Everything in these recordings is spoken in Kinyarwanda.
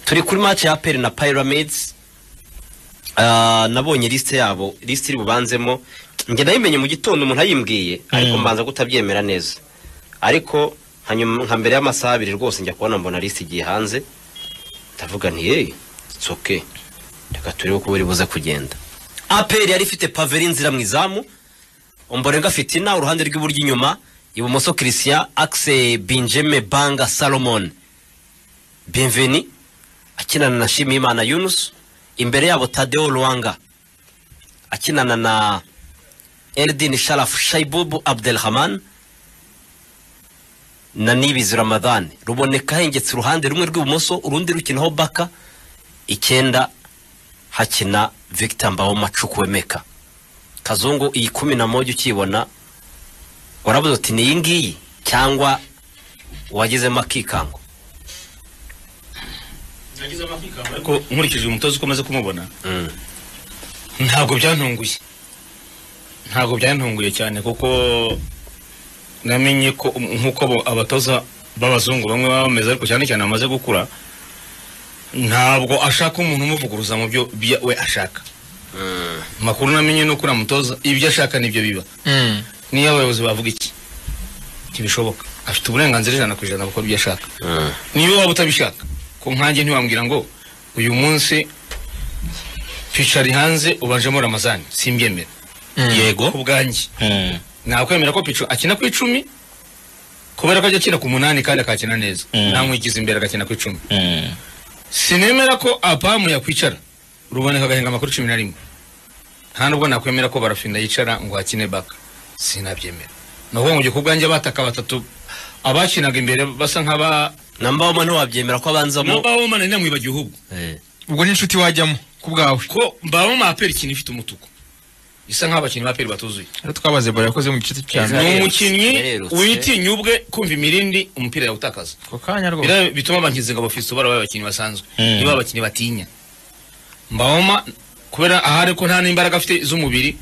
turi kuri match ya APR na Pyramids. Nabonye liste yabo, liste iri bubanzemo nge nayimenye mu gitondo umuntu ayimbwiye ariko mbanza kutabyemera neza, ariko hanyuma nka mbere y'amasaha 2 rwose njya kubona mbona liste igiye hanze, ndavuga nti it's okay, reka turebe uko buri buze kugenda. APR yari ifite Paveri nzira mu izamu, Omborenga Fitina uruhande rw'iburyo inyuma, ibumoso Christian, Axe Benjamin Banga Salomon Bienveni akinana na Shimimana Yunus, imbere yabo Tadeo Luanga akinana na Eldin Sharaf Shaibubu Abdelrahman na Nibizi Ramadan. Ruboneka hengetse uruhande rumwe rw'ibumoso, urundi rukinaho Baka, 9 hakina Victor Mbawoma Chukwemeka. Kazungu iyi 11 ukibona warabuze uti ni yingiyi cyangwa wagize makikango? Nagize makikango ariko nkurikije umutozo ukomeze kumubona ntabwo byantunguye cyane, kuko namenye ko nkuko abatoza b'abazungu bamwe bameze ariko cyane cyane amaze gukura, ntabwo ashaka umuntu umuvuguruza mu byo we ashaka. Makuru namenye no kuri amutoza ibyo ashaka nibyo biba. Niyo abayobozi bavuga iki kibishoboka, afite uburenganzira 100% gukora ibyo ashaka. Niyo waba utabishaka ko nkanjye ntiwambwira ngo uyu munsi Pichari hanze ubanjemo Ramazani, simbyemera. Yego kubwanjye nakwemera ko Pichu akina ku 10 kubera ko ajya akina ku 8 kandi akakina neza, namwigize imbere agakina ku 10. Sinemera ko apamu yakwicara Ruboneka gahenga makuru 11, nta nubwo nakwemera ko Barafinda yicara ngo akine Baka, sinabyemera. Naho ngo kubwanjye bataka batatu abakinaga imbere basa nk'aba Nambawoma ntiwabyemera ko abanzamo. Nambawoma nari namwibagiye ahubwo ubwo n'inshuti wajyamo kubwawe ko Mbawoma APR ikintu ifite umutuku isa nk'abakinnyi ba APR batuzuye. Twabaze Bora yakoze mu gice cyane, ni umukinnyi witinya ubwe kumva imirindi umupira yawutakaza ko kanya rwose, bituma abankize ngo bafite ubara abakinnyi basanzwe niba abakinnyi batinya. Mbawoma kubera ahari ko nta n'imbaraga afite z'umubiri,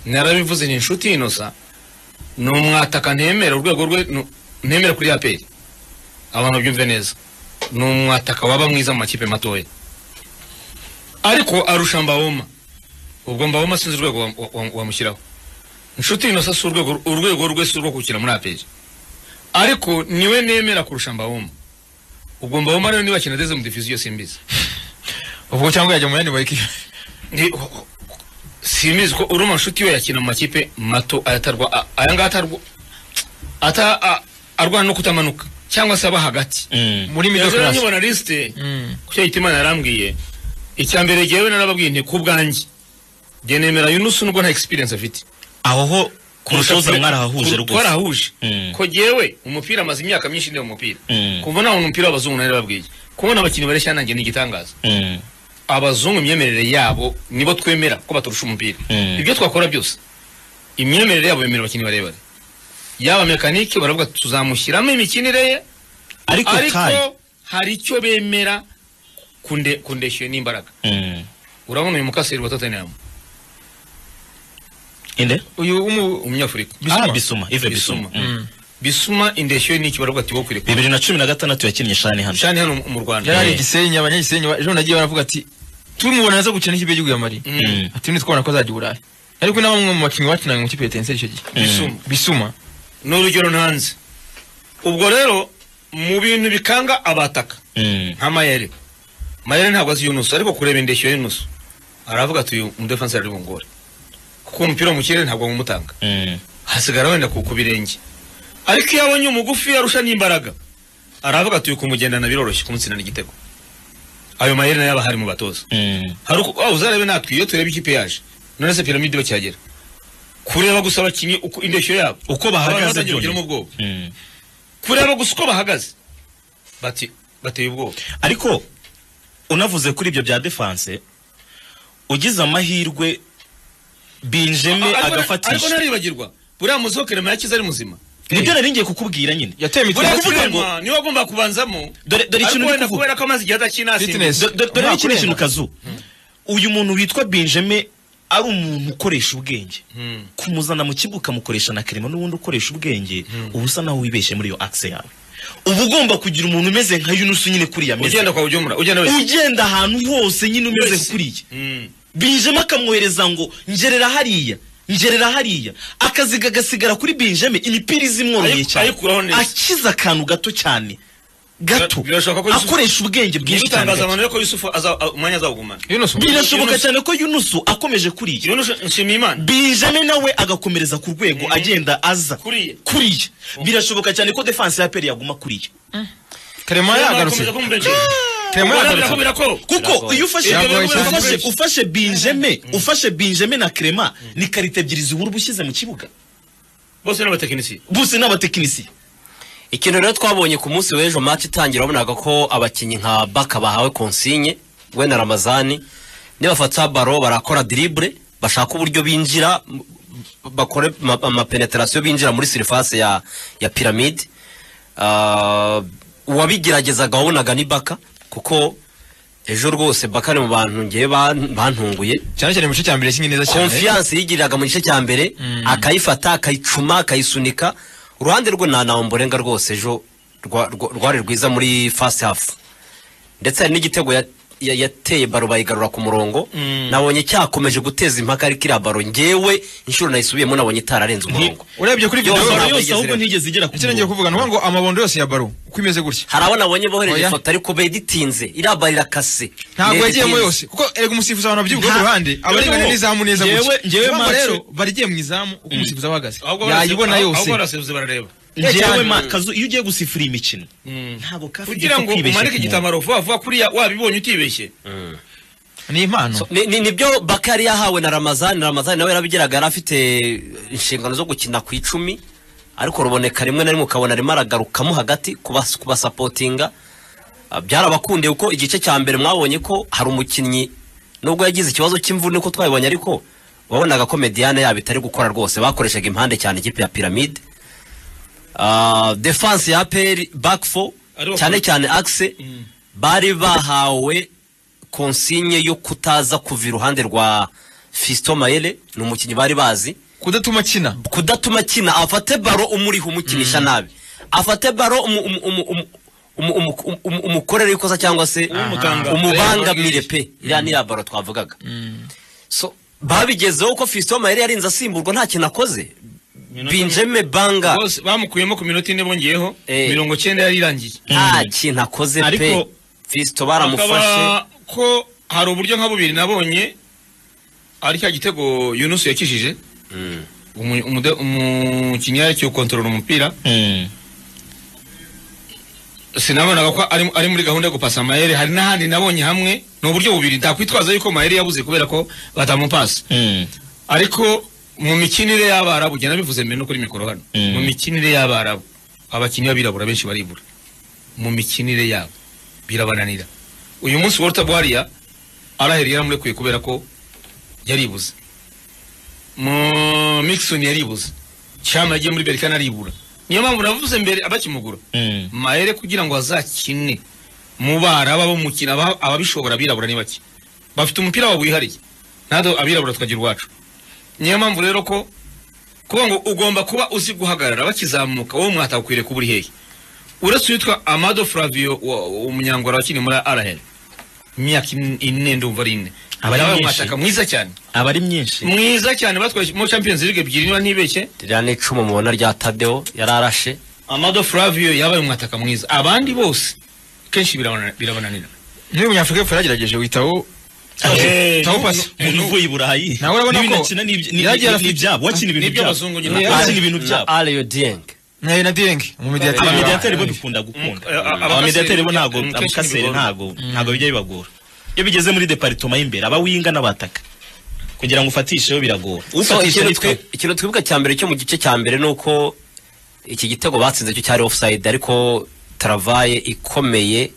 narabivuze ni inshuti inosa no mwataka ntemera urwego rwe, ntemera kuri APR abantu byumve neza, no mwataka waba mwiza mu makipe matoya ariko arusha Mbawoma. Ubwo Mbawoma sinzi urwego wamushyiraho, inshuti inosa si urwego rwe si urwo gukina muri APR, ariko niwe nemera kurusha Mbawoma. Ubwo Mbawoma rero niba akina deze mu division simbizi ubwo cyangwa yajya mu yandi bayiki simbizi ko uruma nshuti we yakina mu makipe mato ayatarwa ayanga atarwa arwana no kutamanuka cyangwa se aba hagati muri middle class. Nibona liste kucyo Hitimana yarambwiye icyambere jewe narababwiye nti kubwanjye je nemera Yunus nubwo nta experience afite aho ho kurutoza mwarahahuje rwose twarahuje ko jewe umupira amaze imyaka myinshi ndi mu mupira kubona umupira w'abazungu narababwiye kubona abakinnyi bareshya nanjye n'igitangaza. Abazungu imyemerere yabo nibo twemera ko baturusha umupira, ibyo twakora byose imyemerere yabo yemera abakinnyi barebare, yaba mekanike baravuga tuzamushyiramo imikinire ye, ariko hari icyo bemera kundeshye n'imbaraga. Urabona uyu mukaseri wa Tottenham inde uyu umunyafurika Bisuma indeshyo ni kibaruga ati wo kwireka 2016 yakinnye Shani hano mu Rwanda, yari Gisenyi abanyagisenyi ejo nagiye baravuga ati tumubona nazo gukina ikipe y'Igihugu ya Mali, ati nitwabona ko azajya Burayi, ariko n'abamwe mu bakinnyi bakinaga mu kipe ya Etincelle icyo gihe Bisuma n'urugero ntanze. Ubwo rero mu bintu bikanga abataka nka Mayere ntabwo azi Yunus, ariko kureba indeshyo Yunus aravuga ati uyu defenseur ari bungore kuko umupira mu kirere ntabwo ngumutanga, hasigara wenda ku birenge, ariko iyo abonye umugufi yarusha n'imbaraga aravuga ati kumugendana biroroshye kumutsinda n'igitego. Ayo Mayere nayo abahari mu batoza hari uko uzarebe natwe iyo tureba ikipe yaje none se Pyramide bakihagera kureba gusa abakinnyi uko indeshyo yabo uko bahagaze byo mu bwoba, kureba gusa uko bahagaze bateye ubwoba. Ariko unavuze kuri ibyo bya defense ugize amahirwe Benjamin agafatisha, ariko naribagirwa buriya Muzokerema yakize ari muzima. Nibyo nari ngiye kukubwira nyine yateye imitwe kuvuga ngo niwe agomba kubanzamo, dore ikintu ndi kuvuga ko amazi gihata kinasi, dore ikintu kazu uyu muntu witwa Benjamin ari umuntu ukoresha ubwenge, kumuzana mu kibuga mukoresha na Clement n'ubundi ukoresha ubwenge, ubusa naho wibeshe muri yo axe yawe. uba ugomba kugira umuntu umeze nka Yunus nyine kuriya meze ugenda kwa Bujumbura ugenda ahantu hose nyine umeze kuriya Benjamin akamwohereza ngo ngerera hariya akazi gagasigara kuri Benjamin imipira izimworoye cyane akiza akantu gato cyane akoresha ubwenge bwinshi cyane utangaza ko Yusufu umwanya azawugumana birashoboka cyane ko Yunus akomeje kuriya Yunus Nshimiyimana Benjamin nawe agakomereza ku rwego agenda aza kuriya birashoboka cyane ko defense ya Peri yaguma kuriya Clement yagarutse kuko iyo ufashe Benjamin na Clement ni karite ebyiri zihura ubushyize mu kibuga bose n'abatekinisiye ikintu rero twabonye ku munsi w'ejo match itangira wabonaga ko abakinyi nka Baka bahawe consigne we na Ramazani nibafata baro barakora dribble bashaka uburyo binjira bakore ama penetration binjira muri surface ya pyramid wabigeragezaga wabonaga ni Baka kuko ejo rwose Baka ni mu bantu ngiye bantunguye cyane mu gice cya mbere kinyi neza cyane confiance yigiriraga mu gice cya mbere akayifata akayicuma akayisunika uruhande rwe na Ombolenga rwose ejo rwari rwiza muri first half ndetse hari n'igitego yateye baro bayigarura ku murongo nabonye cyakomeje guteza impaka ari kiriya baro ngewe inshuro nayisubiyemo nabonye itararenze umurongo urebye kuri video yose ahubwo ntigeze igera ku ngiye kuvuga ngo amabondo yose ya baro uko imeze gutya hari abo nabonye bohereje ifoto ariko beditinze iraba rirakase ntabwo yagiyemo yose kuko erega umusifuzi abantu babyuka ku ruhande abarengana n'izamu neza gutya ngewe rero barigiye mu izamu uko umusifuzi ahagaze yayibona yose ahubwo barasebuze barareba ngewe Kazu iyo ugiye gusifura imikino ntabwo kafi kugira ngo umanike igitamaro vuba kuriya wabibonye utibeshye ni impano nibyo Bakari yahawe na Ramazani nawe yarabigeraga afite inshingano zo gukina ku 10 ariko ruboneka rimwe na rimwe ukabona arimo aragarukamo hagati kubasapotinga byarabakundiye uko igice cya mbere mwabonye ko hari umukinnyi nubwo yagize ikibazo cy'imvune ko twabibonye ariko wabonaga ko Mediane yabo itari gukora rwose bakoreshaga impande cyane ikipe ya Pyramid defense ya Peri back 4 cyane axe bari bahawe consigne yo kutaza kuva iruhande rwa Fiston Mayele ni umukinnyi bari bazi kudatuma kina afate baro umuriho umukinisha nabi afate baro umukorera ikosa cyangwa se umubangamire pe iriya ni ya baro twavugaga so babigezeho ko Fiston Mayele yarinze asimburwa nta kintu akoze Benjamin Banga bose bamukuyemo ku minota 4 bongeyeho 90 yari irangiye nta kintu akoze pe Fiston baramufashe ko hari uburyo nka bubiri nabonye ari cya gitego Yunus yakishije umukinnyi yari cyo control umupira sinabonaga ko ari muri gahunda yo gupasa Mayele hari n'ahandi nabonye hamwe no buryo bubiri ndakwitwaza yuko Mayele yabuze kubera ko batamupasa ariko mu mikinire y'Abarabu gena bivuze mbere no kuri mikoro hano mu mikinire y'Abarabu abakinnyi babirabura benshi baribura mu mikinire yabo birabananira uyu munsi Walter Bwaria araheri yaramurekuye kubera ko yaribuze mu Mixon yaribuze Chama yagiye muri Berkane aribura niyo mpamvu navuze mbere abakimugura Mayele kugira ngo azakine mu Baraba bo mukina ababishobora birabura ni baki bafite umupira wabo wihariye nado abirabura twagira urwacu niyo mpamvu rero ko kuba ngo ugomba kuba uzi guhagarara bakizamuka wowe mwatakwire kuburi hehe uretse yitwa Amado Flavio umunyangora wakini muri Arahel imyaka 4 ndumva ari 4 abari mwataka mwiza cyane abari mwiza cyane batwaye mu Champions League ebyiri niba ntibeshye rirane 10 mubona rya Tadeo yararashe Amado Flavio yabaye umwataka mwiza abandi bose kenshi birabananira niyo umunyafrika y'Epfo yagerageje witaho tawo pasi uvuye i Burayi nawe urabona ko n'ibyabo wakina ibintu byabo Alio Dieng na Dieng mu mediateur bo dukunda abamediateur bo ntago abukasere ntago bijya bibagora iyo bigeze muri departement y'imbere abawinga n'abataka kugira ngo ufatisheho biragora ikintu twibuka cya mbere cyo mu gice cya mbere nuko iki gitego batsinze cyo cyari offside ariko travaye ikomeye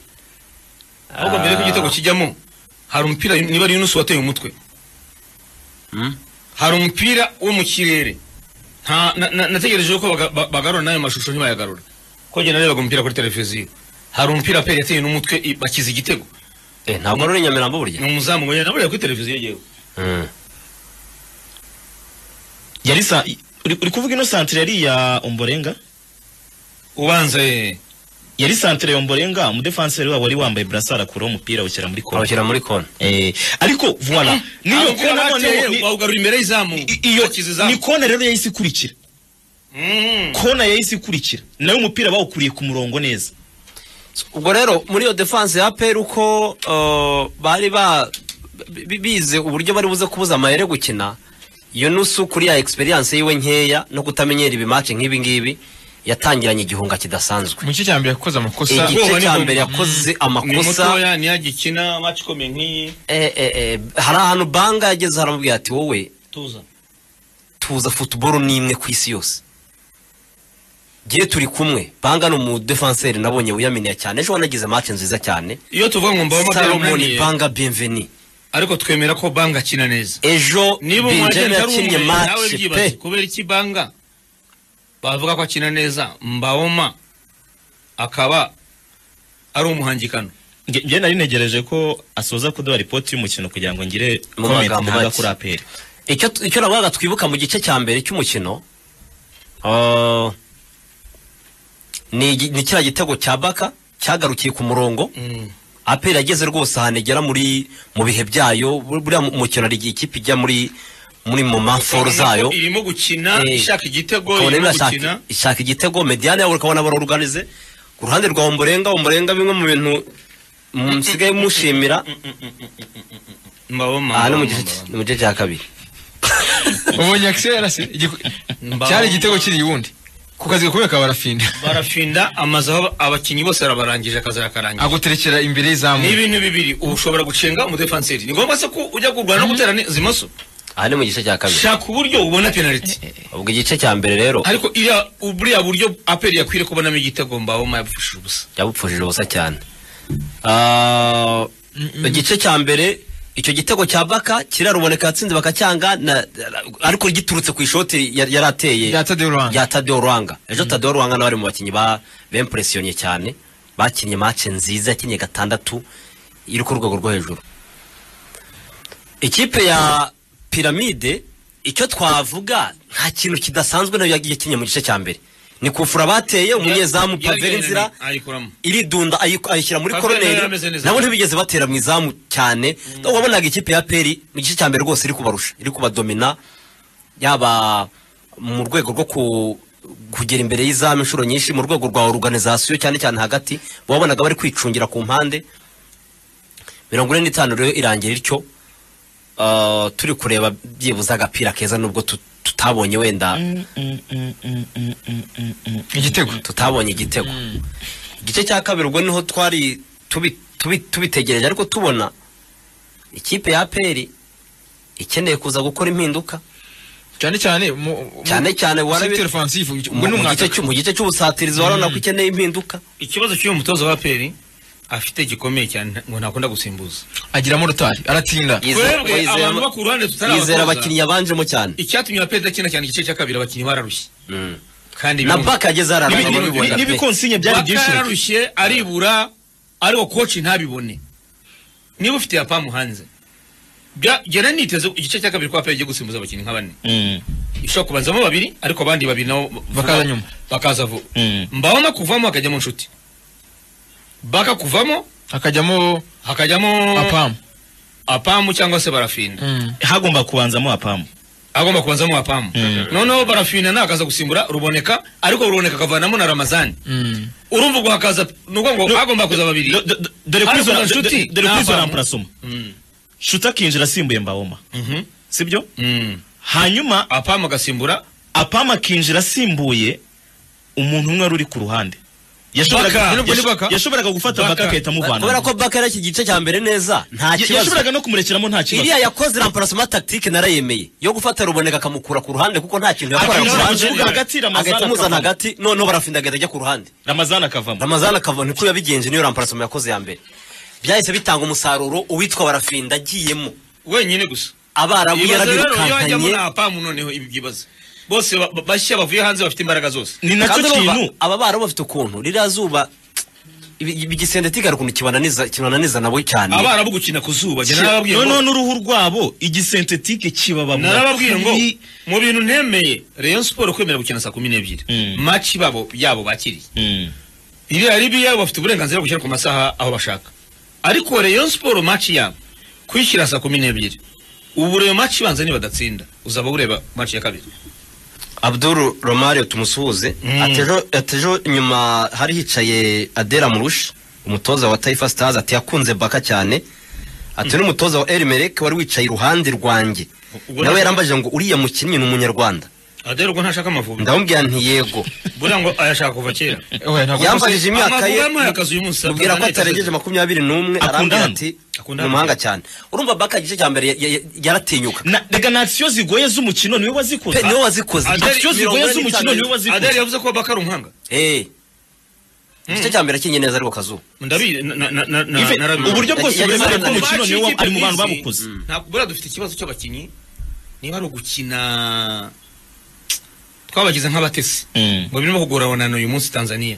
ahubwo mbere ko igitego kijyamo hari umupira niba ari Yunus wateye umutwe hari umupira wo mu kirere nategereje ko bagarura nayo mashusho ntibayagarura ko gena reba umupira kuri televiziyo hari umupira pe yateye n'umutwe bakiza igitego ntabwo ari Nyamirambo burya ni umuzamu ngo nabure kuri televiziyo yewe yarisa uri kuvuga ino centre yari ya Ombolenga ubanza yari Santere Yomborenga umudefanseri wabo wari wambaye brassard akura umupira ukira muri kona ariko voilà niyo kona none bawugarura imbere y'izamu iyo ni kona rero yahise ikurikira kona yahise ikurikira nayo umupira bawukuriye ku murongo neza. Ubwo rero muri iyo defense ya APR uko bari bize uburyo bari buze kubuza amayere gukina iyo nusu kuri ya experience yiwe nkeya no kutamenyera ibimatch nk'ibi ngibi yatangiranye igihunga kidasanzwe. Mu gice cya mbere yakoze amakosa. Igice cya mbere yakoze amakosa. Ni yagikina match komeye nk'iyi. Hari ahantu Banga yageze haramubwira ati wowe tuza football nimwe ku isi yose. Giye turi kumwe Banga no mu defenseur nabonye uyaminiye cyane ejo wanagize match nziza cyane. Iyo tuvuga ngo mbaba Salomon Banga bienvenue. Ariko twemera ko Banga akina neza. Ejo Benjamin yakinnye match pe kubera iki Banga bavuga ko akina neza Mbaoma akaba ari umuhangikano. Nge nari negereje ko asoza kuduha report y'umukino kugira ngo ngire comment ntaga kuri APR. Icyo nabaga twibuka mu gice cya mbere cy'umukino ni kira gitego cya Baka cyagarukiye ku murongo. APR yageze rwose ahanegera mu bihe byayo buriya umukino ari ikipe ijya muri mu manforo zayo irimo gukina ishaka igitego irimo gukina ishaka igitego mediane yawe ukabona baroruganize ku ruhande rwa Omborenga bimwe mu bintu musigaye mushimira Mbaoma no mu gice cya kabiri ubonye akisera se cyari igitego kiri yundi kukazi gakomeka barafinda amazaho abakinyi bose arabarangije akaza yakarangira aguterekera imbere y'izamu ni ibintu bibiri ushobora gucenga umudefenseri ni ngombwa se ko ujya kurwana no gutera zimoso aha ni mu gice cya kabiri shaka uburyo ubona penalty ubwo igice cya mbere rero ariko buriya buryo APR yakwire kubonamo igitego Mbaoma yabupfushije ubusa cyane igice cya mbere icyo gitego cya Baka kiraruboneka yatsinze bakacyanga ariko giturutse ku ishoti yarateye ya Tadeo Ruanga ejo Tadeo Ruanga n'abari mu bakinyi bempressionye cyane bakinye match nziza yakinye gatandatu iri ku rwego rwo hejuru. Ikipe ya Pyramide icyo twavuga nta kintu kidasanzwe nayo yakinye mu gice cya mbere ni kufura bateye umunyezamu Paveri nzira iridunda ayishyira muri koroneri nabo ntibigeze batera mu izamu cyane no wabonaga ikipe ya APR mu gice cya mbere rwose iri kubarusha iri kubadomina yaba mu rwego rwo kugera imbere y'izamu inshuro nyinshi mu rwego rwa organisation cyane cyane hagati wabonaga bari kwicungira ku mpande 45 rero irangira ityo turi kureba byibuza agapira keza nubwo tutabonye wenda igitego tutabonye igitego igice cya kabiri ubwo niho twari tubitegereje ariko tubona ikipe ya APR ikeneye kuza gukora impinduka cyane mu gice cy'ubusatirizi warona ko ikeneye impinduka. Ikibazo cy'uyu mutoza wa APR afite gikomeye cyane ngo ntakunda gusimbuza agiramo rutari aratinda abantu bakuruhande yizera abakinnyi yabanjemo cyane icyatumye APR dakina cyane igice cya kabiri abakinnyi bararushye kandi na Baka ageze n'ibikonsinye byari byinshi bararushye aribura ariko coach ntabibone niba ufite apamu hanze gera niteze igice cya kabiri kwa APR giye gusimbuza abakinnyi nk'abane ishobora kubanzamo babiri ariko abandi babiri nabo bakaza nyuma bakaza vuba Mbaoma kuvamo akajya mu nshuti Baka kuvamo hakajyamo apamu cyangwa se barafinda hagomba kubanzamo apamu noneho barafinda nakaza gusimbura ruboneka ariko ruboneka kavanamo na Ramazani urumva ngo hakaza nuko ngo hagomba kuza babiri dore kwizo ramprasoma shuta kinjira asimbuye Mbaoma sibyo hanyuma apamu gasimbura apama kinjira asimbuye umuntu umwe uri ku ruhande yashoboraga gufata Baka akahita amuvana kubera ko Baka yari iki gice cya mbere neza nta kibazo yashoboraga no kumurekeramo nta kibazo iriya yakoze remplacement tactique narayemeye yo gufata Ruboneka akamukura ku ruhande kuko nta kintu yakora hagati none barafinda ajya ku ruhande Ramazana akavamo niko yabigenje niyo remplacement yakoze ya mbere byahise bitanga umusaruro uwitwa barafinda agiyemo wenyine gusa abarabu yarabirukanye apamu noneho ibyibazo bose bashya bavuye hanze bafite imbaraga zose ni nacyo kintu aba baro bafite ukuntu rirazuba igisendetiga rukuntu kibananiza nabo cyane abarabu gukina ku zuba none uruhu rwabo igisentetique kibaba narababwiye ngo mu bintu ntemeye Rayon Sport kwemera gukina saa 12 match yabo bakiriye iriya Libya bafite uburenganzira bwo gushyira ku masaha aho bashaka ariko Rayon Sport match yabo kwishyira saa 12 ubu rero match banza ni badatsinda uzaba ureba match ya kabiri. Abdul Romario tumusuhuze atejo nyuma hari hicaye Adela Murush umutoza wa Taifa Stars ati yakunze Baka cyane ati n'umutoza wa Elmerek wari wicaye iruhande rwanjye nawe yarambaje ngo uriya mukinnyi n'umunyarwanda Adela ubwo ntashaka Amavubi ndamubwira nti yego bura ngo ayashaka kuva kera yambajije imyaka ye ubwira ko atarengeje 21 arambwira ati n'umuhanga cyane urumva Baka igice cya mbere yaratinyuka rega nation zigoye z'umukino niwe wazikoze niwe wazikoze nation zigoye z'umukino niwe wazikoze Adela yavuze ko Baka ari umuhanga igice cya mbere kinye neza ariko Kazu ndabi uburyo bwose bwemera ko umukino niwe ari mu bantu babukoze ntabwo bura dufite ikibazo cy'abakinyi niba ari ugukina twabagize nk'abatesi ngo birimo kugorana uyu munsi Tanzania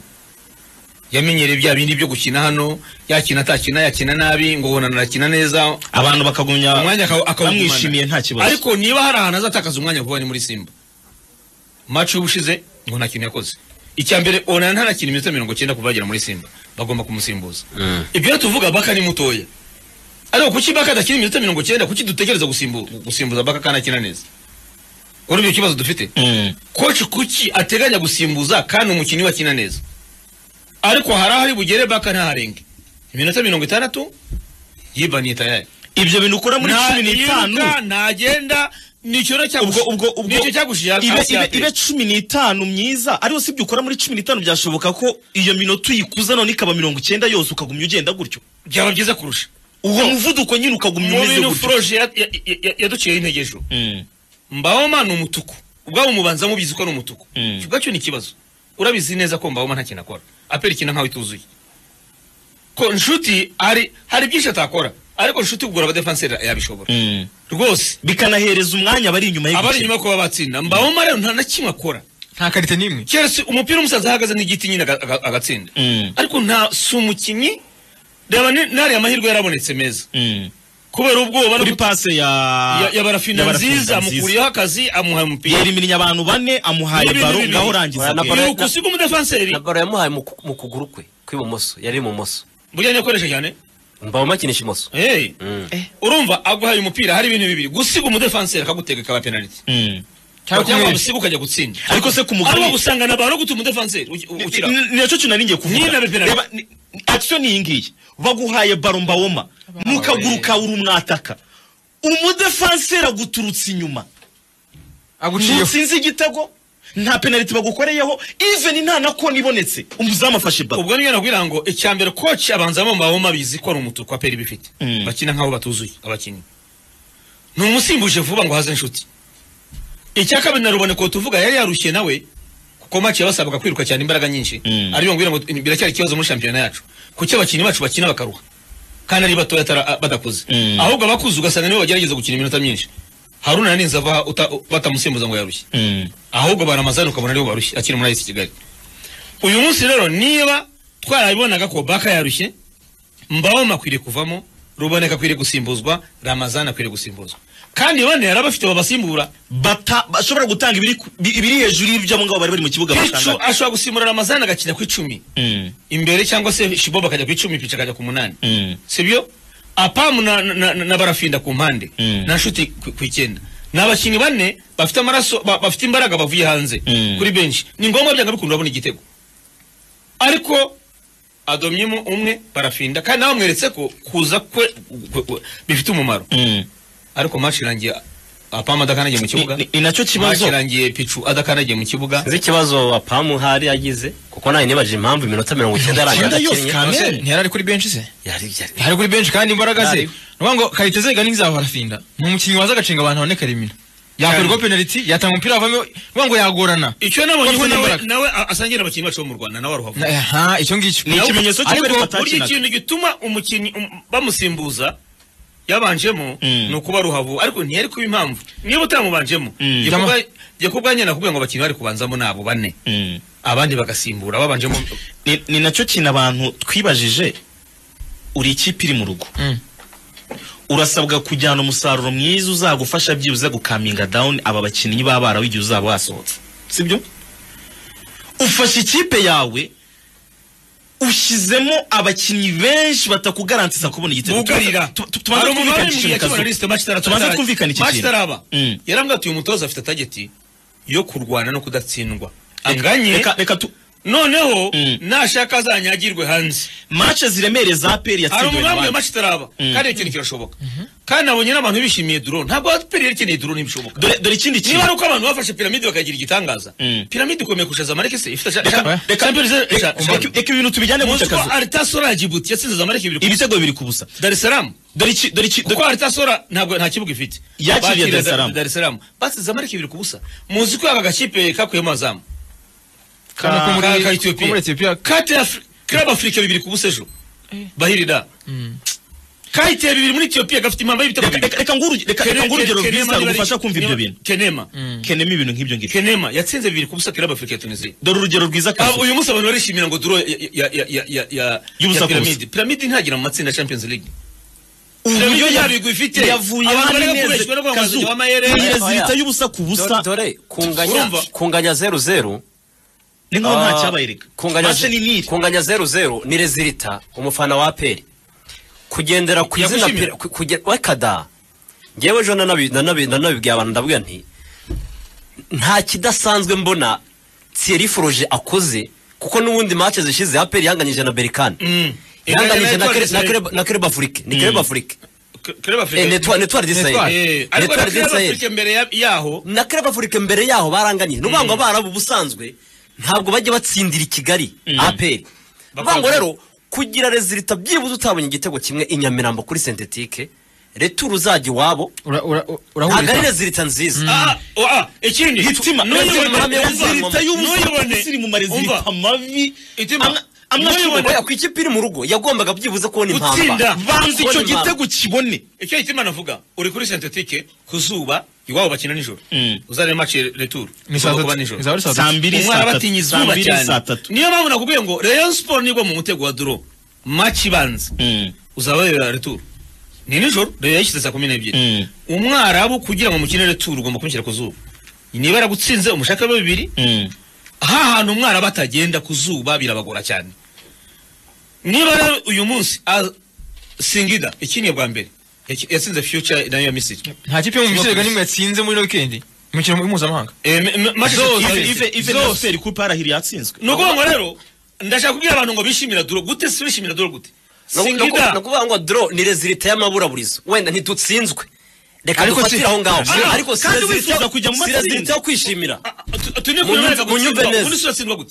yamenyereye bya bindi byo gukina hano yakina atakina yakina nabi ngo ubona narakina neza abantu bakagumya umwanya akamwishimiye nta kibazo ariko niba hari ahantu azatakaza umwanya vuba ni muri Simba match y'ubushize ngo nta kintu yakoze icyambere ona ntarakina iminota 90 kuvagera muri Simba bagomba kumusimbuza ibyo tuvuga Baka ni mutoya ariko kuki Baka adakina iminota 90 kuki dutekereza gusimbuza Baka kana kina neza urubyo kibazo dufite coach kuki ateganya gusimbuza kandi umukinnyi wakina neza ariko hari bugere Baka ntaharenge iminota 60 yibaniye tayari ibyo bintu ukora muri 15 nagenda nicyo cyagushije ibe 15 myiza ariko sibyo ukora muri 15 byashoboka ko iyo minota uyikuza none ikaba 90 yose ukagumya ugenda gutyo byaba byiza kurusha uwo muvuduko nyine ukagumya umeze gutyo projet yaduciye integejo Mbawoma ni umutuku ubwabo mubanza mubizi ko ari umutuku cyo ni kibazo urabizi neza ko Mbawoma nta kintu akora apera ikintu nkaho ituzuye ko nshuti hari byinshi atakora ariko nshuti kugura aba defenseur yabishobora rwose bikanahereza umwanya bari inyuma abari inyuma ko batsinda Mbawoma rero nta nakimwe akora nta karite nimwe cyerese umupira umusaza ahagaze n'igiti nyine agatsinda ariko nta sumukinyi reba nari amahirwe yarabonetse meza kubera ubwoba kuri passe ya Barafinda nziza mukuriyeho akazi amuhaye umupira yeriminya abantu bane amuhaye baro ngaho rangiza kusiga umudefenseri na baro yamuhaye mu kuguru kwe kw'ibumoso yari mu moso burya yakoresha cyane Mbawoma kinisha imoso urumva aguhaye umupira hari ibintu bibiri gusiga umudefenseri akagutega kaba penalty cyangwa gusiga ukajya gutsinda ariko se kumugani ariko gusangana baro gutuma umudefenseri ukira nico cyunaringiye kuvuga reba action yingiye baguhaye baro Mbawoma nukaguruka uri umwataka umudefenseri aguturutse inyuma aguciye sinzi igitego nta penalty bagukoreyeho even nta nako nibonetse umuzamafashe baro ubwo niyo nakwira ngo icyambere coach abanzamo Mbawoma bizi ko ari umutuku aperi bifite bakina nkaho batuzuye abakinyi numusimbuje vuba ngo haze inshuti icyakabiri narubone ko tuvuga yari yarushye nawe kuko match yabasabwa kwiruka cyane imbaraga nyinshi ariyo ngwira ngo biracyari ikibazo muri championnat yacu kuki abakinyi bacu bakina bakaruha kandi ari batoya badakuze ahubwo abakuze ugasanga nibo bagerageza gukina iminota myinshi Haruna yaninze ava batamusimbuza ngo yarushye ahubwo baramazana ukabona aribo barushye akiri muri AS Kigali uyu munsi rero niba twarabibonaga ko Baka yarushye Mbawoma akwiriye kuvamo Ruboneka akwiriye gusimbuzwa Ramazana akwiriye gusimbuzwa kandi bane yarabafite babasimbura bashobora gutanga ibiri hejuru y'ibyo abo ngabo bari mu kibuga bashanga ashobora gusimbura Ramazana agakina ku 10 imbere cyangwa se Shiboba akajya ku 10 pica akajya ku 8 sibyo Apamu na Barafinda ku mpande na nshuti ku 9 n'abakinyi bane bafite amaraso bafite imbaraga bavuye hanze kuri bench ni ngombwa byanga bikunda babona igitego ariko adomyemo umwe Barafinda kandi nawe mweretse ko kuza kwe bifite umumaro ariko match irangiye Apamu adakanagiye mu kibuga ni nacyo kibazo irangiye Pichu adakanagiye mu kibuga izi kibazo Apamu hari yagize kuko nayo nibaje impamvu iminota 90 yarangiye ntiyari kuri bench se yari kuri bench kandi imbaraga ze ngo karite ze gani za Barafinda mu mukinyi waza gacenga abantu bane karimina yakorwa penalty yatanga umupira avamo ngo yagorana icyo nabonye nawe asangira abakinyi bacu mu Rwanda nawe aruhavu icyo ngicyo ni ikimenyetso cyo ko buri kintu gituma umukinyi bamusimbuza yabanjemo nukuba ruhavu ariko ntiyari kuba impamvu niba utamubanjemo yakubwa nyene nakubwiye ngo abakinyi bari kubanzamo nabo bane abandi bagasimbura babanjemo ni nacyo kintu abantu twibajije uri ikipe iri mu rugo urasabwa kujyana umusaruro mwiza uzagufasha byibuze gukaminga down aba bakinyi babara wigiye uzaba wasohotse sibyo ufashe ikipe yawe ushizemo abakinnyi benshi batakugarantisa kubona igitego tubanze twumvikana iki kintu yarambwa ati uyu mutoza afite tageti yo kurwana no kudatsindwa anganye noneho nashaka azanyagirwe hanze match ziremereye za APR yatsindiwe n'abandi match taraba kandi ikintu kirashoboka kandi nabonye n'abantu bishimiye drone ntabwo APR yerekeye drone ntibishoboka dore ikindi kintu niba uko abantu bafashe piramide bakagira igitangaza piramide ikomeye kusha Zamalek se ifite ibintu tubijyane mu cyakazi Artasora Djibouti yatsinze Zamalek ibitego bibiri kubusa Dar es Salaam ko Artasora ntabwo nta kibuga ifite yakiriye Dar es Salaam basi Zamalek ibiri kubusa muzi ko aka gakipe kakuyemo azamu ka Ethiopia kate Club Africa bibiri kubusa ejo bahirida kaite bibiri muri Ethiopia gafite impamba y'ibitego reka ngurugero rwiza rugufasha kumva ibyo bintu Kenema ibintu nk'ibyo ngibyo Kenema yatsinze bibiri kubusa Club Africa ya Tunisia dore urugero rwiza kandi uyu munsi abantu barishimira ngo duro ya Pyramide ntagira mu matsinda Champions League uburyo yabigwa ifite yavuye neza kazu rezita y'ubusa ku busa dore kunganya 0-0 ni nkaho nta cyabayereka kunganya 0-0 ni rezilita umufana wa APR kugendera ku izina wakada ngewe jo nanabibwiye abantu ndabwira nti nta kidasanzwe mbona Thierry Froge akoze kuko n'ubundi match zishize APR yanganyije na Berkane yanganyije na Club Afrique ni Club Afrique Netwari Desailly mbere yaho na Club Afrique mbere yaho baranganyije n'ubwo barabu busanzwe ntabwo bajye batsindira Kigali APR bango rero kugira rezilita byibuze utabonye igitego kimwe inyamirambo kuri synthetique retour uzajya wabo urahurira rezilita nziza ikindi hitima rezilita y'ubusiri siri mu marezilita mavi amwashobora ku ikipe iri mu rugo yagombaga byibuze kubona impamba banzi icyo gitego kibone icyo hitima navuga uri kuri synthetique kuzuba iwabo bakina nijoro uzare match retour kuba nijoro saa 2 niyo mpamvu nakubwiye ngo Rayon Sport nibwo mu mutego wa draw match ibanza uzabera retour ni nijoro rero yashyize saa 12 umwarabu kugira ngo mukine retour ugomba kumushyira ku zuba niba yaragutsinze umushaka babiri hantu umwarabu atagenda ku zuba birabagora cyane niba uyu munsi Singida ikiniye bwa mbere yatsinze Future nayo ya Misiri nta kipe mu Misiri ganimwe yatsinze muri weekend imikino mpuzamahanga zose kupa arahiri yatsinzwe nuko ngo rero ndashaka kubwira abantu ngo bishimira duro gute bishimira duro gute Singida nukuvuga ngo draw ni rezilita y'amaburaburizo wenda ntitutsinzwe reka dufatire aho ngaho ariko kandi wifuza kujya mu matsinda yo kwishimira munyumve neza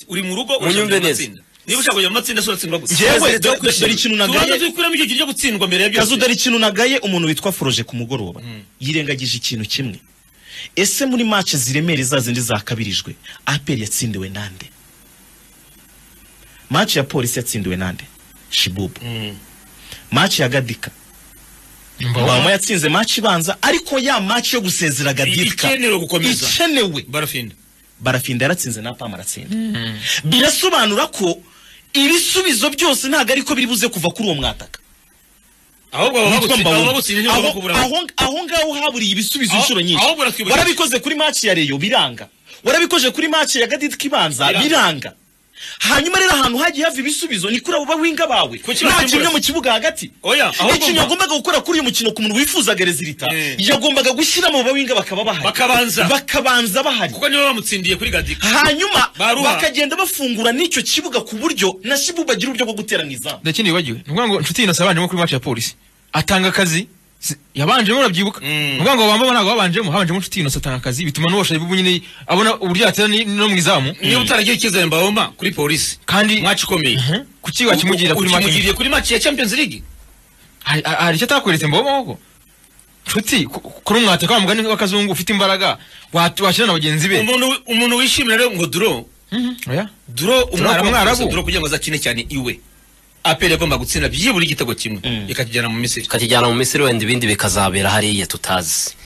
uri mu rugo munyumve neza niba ushaka kujya mu matsinda suratsindwa gute jewe dore ikintu nagaye tukuramo icyo kiryo gutsindwa mbere ya byose kazu dore ikintu nagaye umuntu witwa Froge ku mugoroba yirengagije ikintu kimwe ese muri match ziremere zazindi zakabirijwe APR yatsindiwe nande match ya Police yatsindiwe nande Shibubu match ya Gadika Mbamo yatsinze match ibanza ariko ya match yo gusezera Gadika ikenewe Barafinda yaratsinze na Pama aratsinda birasobanura ko ibisubizo byose ntago ariko biri buze kuva kuri uwo mwataka aho ngaho haburiye ibisubizo inshuro nyinshi warabikoze kuri match ya Reyo biranga warabikoje kuri match ya Gadika ibanza biranga hanyuma rero ahantu hagiye hava ibisubizo ni kuri abo bawinga bawe nta kimwe mu kibuga hagati ikintu yagombaga gukora kuri uyu mukino ku muntu wifuzaga rezilita yagombaga gushyira mu bawinga bakaba bahari bakabanza bahari kuko nibo bamutsindiye kuri Gadika hanyuma bakagenda bafungura n'icyo kibuga ku buryo na Shibuba agira uburyo bwo guteraniza ndakindi wagiwe nukuvuga ngo inshuti inasabanje kuri match ya Police atanga akazi yabanje murabyibuka nukuvuga ngo bamba ntabwo babanjemo habanje mu inshuti atanga akazi bituma n'ubasha Shibubu nyine abona uburyo atera no mwizamu niba utaragiye ikizere mbahoma kuri Police kandi match ikomeye kuki wakimugira kuri match ya Champions League hari icyo atakweretse mbahoma koko inshuti kuri umwataka wa mugani w'akazungu ufite imbaraga washyira na bagenzi be umuntu wishimira rero ngo draw umwarabu draw kugira ngo azakine cyane iwe APR agomba gutsinda byibura igitego kimwe ikakijyana mu Misiri wenda ibindi bikazabera hariya tutazi